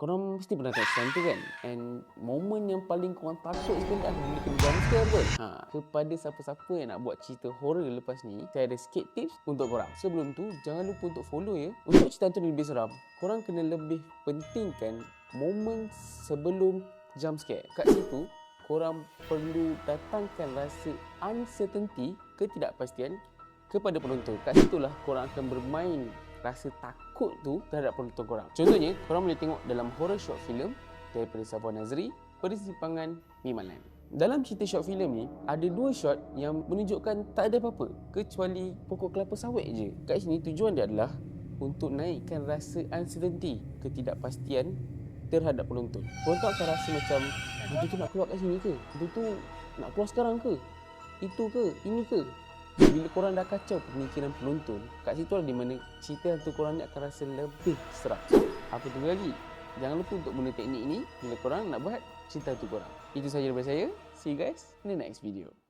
Korang mesti pernah kat stand tu kan? And momen yang paling korang takut sekali adalah bila kena jump scare betul? Kepada siapa-siapa yang nak buat cerita horror lepas ni, saya ada sikit tips untuk korang. Sebelum tu, jangan lupa untuk follow ya. Untuk cerita tu lebih seram, korang kena lebih pentingkan momen sebelum jump scare. Kat situ, korang perlu datangkan rasa uncertainty, ketidakpastian kepada penonton. Kat situlah korang akan bermain rasa takut tu terhadap penonton korang. Contohnya, korang boleh tengok dalam horror short film daripada Safwan Nazri, Persimpangan Mimalan. Dalam cerita short film ni, ada dua shot yang menunjukkan tak ada apa-apa kecuali pokok kelapa sawit je. Kat sini tujuan dia adalah untuk naikkan rasa uncertainty, ketidakpastian terhadap penonton. Penonton akan rasa macam, hantu tu nak keluar kat sini ke? Hantu tu nak keluar sekarang ke? Itu ke? Ini ke? Bila korang dah kacau pemikiran penonton, kat situ lah di mana cerita hantu korang ni akan rasa lebih seram. So, apa tunggu lagi? Jangan lupa untuk guna teknik ni bila korang nak buat cerita hantu korang. Itu sahaja daripada saya. See you guys in the next video.